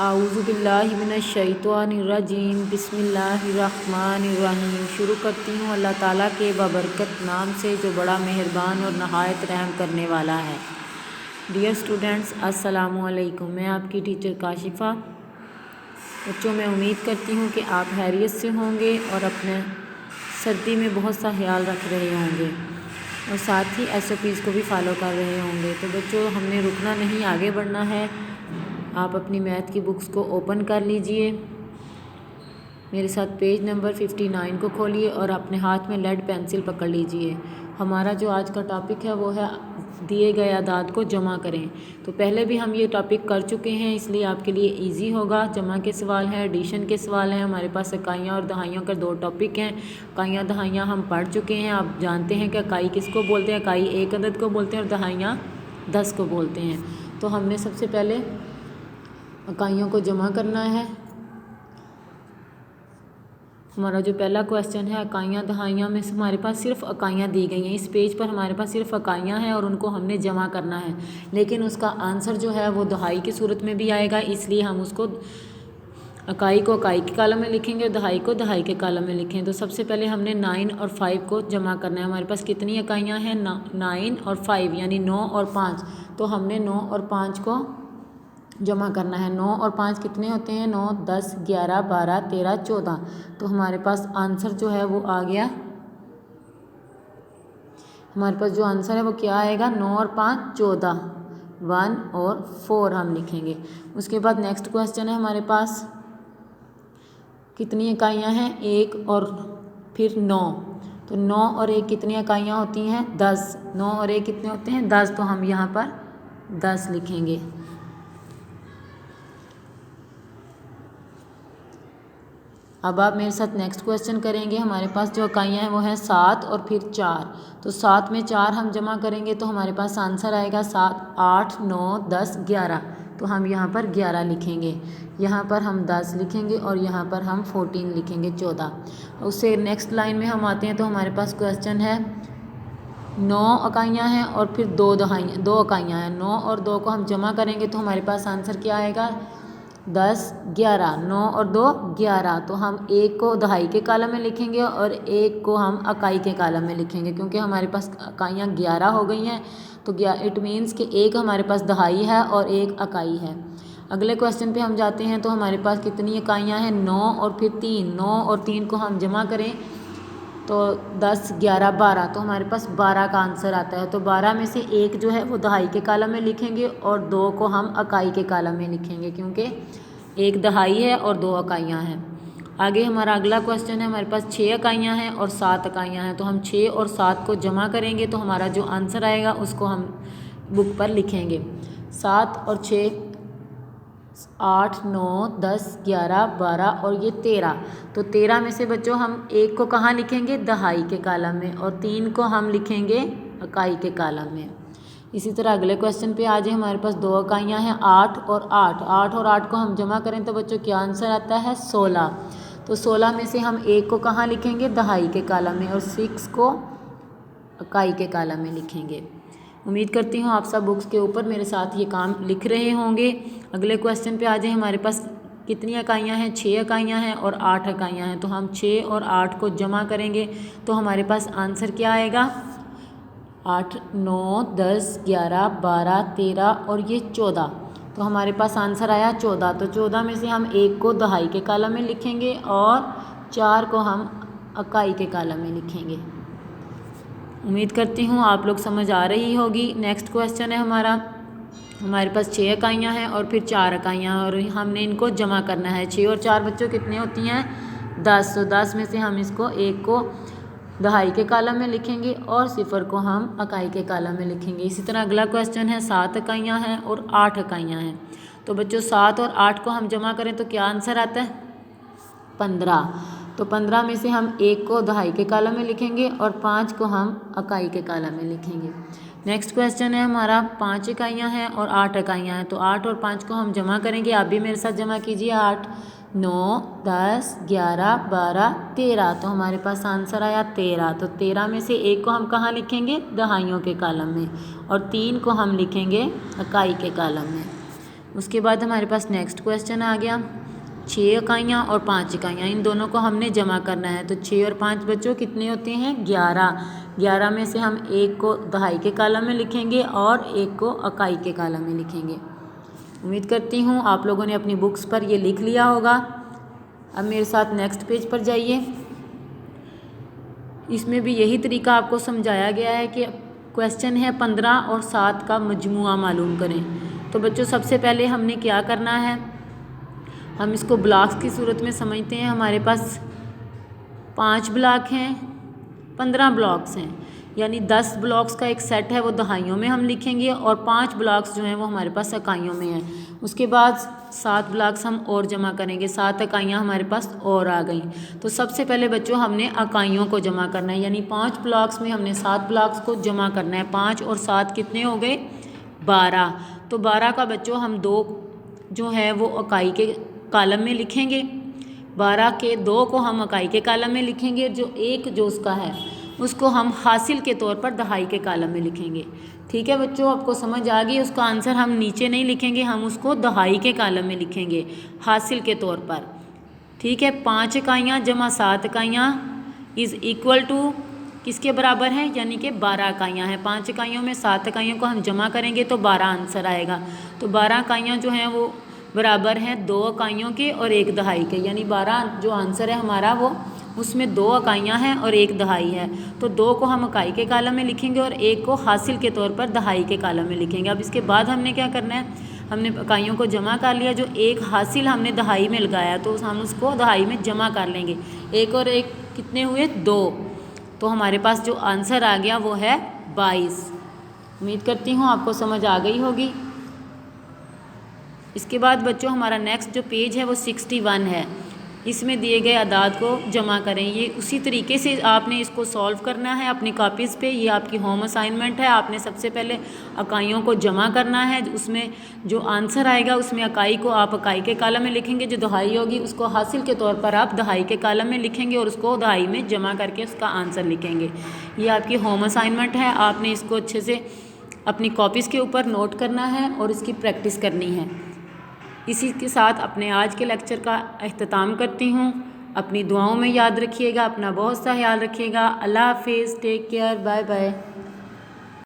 आऊज़ुबिल्लाहि मिनश्शैतानिर्रजीम बिस्मिल्लाहिर्रहमानिर्रहीम। शुरू करती हूँ अल्लाह ताला के बबरकत नाम से जो बड़ा मेहरबान और नहायत रहम करने वाला है। डियर स्टूडेंट्स, अस्सलामु अलैकुम। मैं आपकी टीचर काशिफ़ा। बच्चों, मैं उम्मीद करती हूँ कि आप खैरियत से होंगे और अपने सर्दी में बहुत सा ख्याल रख रहे होंगे और साथ ही SOPs को भी फॉलो कर रहे होंगे। तो बच्चों, हमने रुकना नहीं, आगे बढ़ना है। आप अपनी मैथ की बुक्स को ओपन कर लीजिए, मेरे साथ पेज नंबर 59 को खोलिए और अपने हाथ में लेड पेंसिल पकड़ लीजिए। हमारा जो आज का टॉपिक है वो है दिए गए अदाद को जमा करें। तो पहले भी हम ये टॉपिक कर चुके हैं, इसलिए आपके लिए इजी होगा। जमा के सवाल हैं, एडिशन के सवाल हैं। हमारे पास इकाइयाँ और दहाइयों का 2 टॉपिक हैं। इकाइयाँ दहाइयाँ हम पढ़ चुके हैं। आप जानते हैं कि इकाई किसको बोलते हैं। इकाई एक अदद को बोलते हैं और दहाइयाँ 10 को बोलते हैं। तो हमने सबसे पहले इकाइयों को जमा करना है। हमारा जो पहला क्वेश्चन है, इकाइयाँ दहाइयाँ में से हमारे पास सिर्फ इकाइयाँ दी गई हैं। इस पेज पर हमारे पास सिर्फ इकाइयाँ हैं और उनको हमने जमा करना है, लेकिन उसका आंसर जो है वो दहाई की सूरत में भी आएगा, इसलिए हम उसको इकाई को इकाई के कॉलम में लिखेंगे और दहाई को दहाई के कॉलम में लिखें। तो सबसे पहले हमने 9 और 5 को जमा करना है। हमारे पास कितनी इकाइयाँ हैं? 9 और 5 यानी 9 और 5। तो हमने 9 और 5 को जमा करना है। 9 और 5 कितने होते हैं? 9, 10, 11, 12, 13, 14। तो हमारे पास आंसर जो है वो आ गया। हमारे पास जो आंसर है वो क्या आएगा? 9 और 5 14, 1 और 4 हम लिखेंगे। उसके बाद नेक्स्ट क्वेश्चन है हमारे पास, कितनी इकाइयाँ हैं? 1 और फिर 9। तो 9 और 1 कितनी इकाइयाँ होती हैं? 10। 9 और 1 कितने होते हैं? 10। तो हम यहाँ पर 10 लिखेंगे। अब आप मेरे साथ नेक्स्ट क्वेश्चन करेंगे। हमारे पास जो इकाइयाँ हैं वो हैं 7 और फिर 4। तो 7 में 4 हम जमा करेंगे तो हमारे पास आंसर आएगा 7, 8, 9, 10, 11। तो हम यहाँ पर 11 लिखेंगे, यहाँ पर हम 10 लिखेंगे और यहाँ पर हम 14 लिखेंगे, 14। उससे नेक्स्ट लाइन में हम आते हैं तो हमारे पास क्वेश्चन है 9 इकाइयाँ हैं और फिर 2 इकाइयाँ हैं। 9 और 2 को हम जमा करेंगे तो हमारे पास आंसर क्या आएगा? 10, 11। 9 और 2 11। तो हम 1 को दहाई के कॉलम में लिखेंगे और 1 को हम इकाई के कॉलम में लिखेंगे, क्योंकि हमारे पास इकाइयाँ 11 हो गई हैं। तो इट मीन्स कि 1 हमारे पास दहाई है और 1 इकाई है। अगले क्वेश्चन पे हम जाते हैं तो हमारे पास कितनी इकाइयाँ हैं? 9 और फिर 3। 9 और 3 को हम जमा करें तो 10, 11, 12। तो हमारे पास 12 का आंसर आता है। तो 12 में से 1 जो है वो दहाई के कॉलम में लिखेंगे और 2 को हम इकाई के कॉलम में लिखेंगे, क्योंकि 1 दहाई है और 2 इकाइयाँ हैं। आगे हमारा अगला क्वेश्चन है, हमारे पास 6 इकाइयाँ हैं और 7 इकाइयाँ हैं। तो हम 6 और 7 को जमा करेंगे तो हमारा जो आंसर आएगा उसको हम बुक पर लिखेंगे। 7 और 6, 8, 9, 10, 11, 12 और ये 13। तो 13 में से बच्चों हम 1 को कहाँ लिखेंगे? दहाई के कॉलम में, और 3 को हम लिखेंगे इकाई के कॉलम में। इसी तरह अगले क्वेश्चन पे आ जाए। हमारे पास 2 इकाइयाँ हैं 8 और 8। 8 और 8 को हम जमा करें तो बच्चों क्या आंसर आता है? 16। तो 16 में से हम 1 को कहाँ लिखेंगे? दहाई के कॉलम में, और 6 को इकाई के कॉलम में लिखेंगे। उम्मीद करती हूँ आप सब बुक्स के ऊपर मेरे साथ ये काम लिख रहे होंगे। अगले क्वेश्चन पे आ जाए। हमारे पास कितनी इकाइयाँ हैं? 6 इकाइयाँ हैं और 8 इकाइयाँ हैं। तो हम 6 और 8 को जमा करेंगे तो हमारे पास आंसर क्या आएगा? 8, 9, 10, 11, 12, 13 और ये 14। तो हमारे पास आंसर आया 14। तो 14 में से हम 1 को दहाई के कॉलम में लिखेंगे और 4 को हम इकाई के कॉलम में लिखेंगे। उम्मीद करती हूँ आप लोग समझ आ रही होगी। नेक्स्ट क्वेश्चन है हमारे पास 6 इकाइयाँ हैं और फिर 4 इकाइयाँ हैं और हमने इनको जमा करना है। 6 और 4 बच्चों कितने होती हैं? 10। तो 10 में से हम इसको 1 को दहाई के कॉलम में लिखेंगे और 0 को हम इकाई के कॉलम में लिखेंगे। इसी तरह अगला क्वेश्चन है 7 इकाइयाँ हैं और 8 इकाइयाँ हैं। तो बच्चों 7 और 8 को हम जमा करें तो क्या आंसर आता है? 15। तो 15 में से हम 1 को दहाई के कॉलम में लिखेंगे और 5 को हम इकाई के कॉलम में लिखेंगे। नेक्स्ट क्वेश्चन है हमारा 5 इकाइयाँ हैं और 8 इकाइयाँ हैं। तो 8 और 5 को हम जमा करेंगे। आप भी मेरे साथ जमा कीजिए। 8, 9, 10, 11, 12, 13। तो हमारे पास आंसर आया 13। तो 13 में से 1 को हम कहाँ लिखेंगे? दहाइयों के कॉलम में, और 3 को हम लिखेंगे इकाई के कॉलम में। उसके बाद हमारे पास नेक्स्ट क्वेश्चन आ गया 6 इकाइयाँ और 5 इकाइयाँ, इन दोनों को हमने जमा करना है। तो 6 और 5 बच्चों कितने होते हैं 11। 11 में से हम एक को दहाई के कॉलम में लिखेंगे और एक को इकाई के कॉलम में लिखेंगे। उम्मीद करती हूँ आप लोगों ने अपनी बुक्स पर ये लिख लिया होगा। अब मेरे साथ नेक्स्ट पेज पर जाइए। इसमें भी यही तरीका आपको समझाया गया है कि क्वेश्चन है 15 और 7 का मजमुआ मालूम करें। तो बच्चों सबसे पहले हमने क्या करना है, हम इसको ब्लॉक्स की सूरत में समझते हैं। हमारे पास 5 ब्लॉक हैं, 15 ब्लॉक्स हैं, यानी 10 ब्लॉक्स का एक सेट है वो दहाइयों में हम लिखेंगे और 5 ब्लॉक्स जो हैं वो हमारे पास इकाइयों में हैं। उसके बाद 7 ब्लॉक्स हम और जमा करेंगे, 7 इकाइयाँ हमारे पास और आ गई। तो सबसे पहले बच्चों हमने इकाइयों को जमा करना है, यानी 5 ब्लॉक्स में हमने 7 ब्लॉक्स को जमा करना है। 5 और 7 कितने हो गए 12। तो 12 का बच्चों हम 2 जो है वो इकाई के कॉलम में लिखेंगे, 12 के 2 को हम इकाई के कॉलम में लिखेंगे, जो एक जो उसका है उसको हम हासिल के तौर पर दहाई के कॉलम में लिखेंगे। ठीक है बच्चों, आपको समझ आ गई। उसका आंसर हम नीचे नहीं लिखेंगे, हम उसको दहाई के कॉलम में लिखेंगे हासिल के तौर पर। ठीक है, 5 इकाइयाँ जमा 7 इकाइयाँ इज़ इक्वल टू किसके बराबर है, यानी कि 12 इकाइयाँ हैं। 5 इकाइयों में 7 इकाइयों को हम जमा करेंगे तो 12 आंसर आएगा। तो 12 इकाइयाँ जो हैं वो बराबर हैं 2 इकाइयों के और 1 दहाई के, यानी 12 जो आंसर है हमारा वो उसमें 2 इकाइयाँ हैं और 1 दहाई है। तो 2 को हम इकाई के कॉलम में लिखेंगे और 1 को हासिल के तौर पर दहाई के कॉलम में लिखेंगे। अब इसके बाद हमने क्या करना है, हमने इकाइयों को जमा कर लिया, जो एक हासिल हमने दहाई में लगाया तो हम उसको दहाई में जमा कर लेंगे। 1 और 1 कितने हुए 2। तो हमारे पास जो आंसर आ गया वो है 22। उम्मीद करती हूँ आपको समझ आ गई होगी। इसके बाद बच्चों हमारा नेक्स्ट जो पेज है वो 61 है। इसमें दिए गए अदाद को जमा करें। ये उसी तरीके से आपने इसको सॉल्व करना है अपनी कॉपीज़ पे। ये आपकी होम असाइनमेंट है। आपने सबसे पहले इकाइयों को जमा करना है, उसमें जो आंसर आएगा उसमें इकाई को आप इकाई के कॉलम में लिखेंगे, जो दहाई होगी उसको हासिल के तौर पर आप दहाई के कॉलम में लिखेंगे और उसको दहाई में जमा करके उसका आंसर लिखेंगे। ये आपकी होम असाइनमेंट है। आपने इसको अच्छे से अपनी कॉपीज़ के ऊपर नोट करना है और इसकी प्रैक्टिस करनी है। इसी के साथ अपने आज के लेक्चर का अख्ताम करती हूँ। अपनी दुआओं में याद रखिएगा, अपना बहुत सा ख्याल रखिएगा। अल्लाह हाफिज़, टेक केयर, बाय बाय।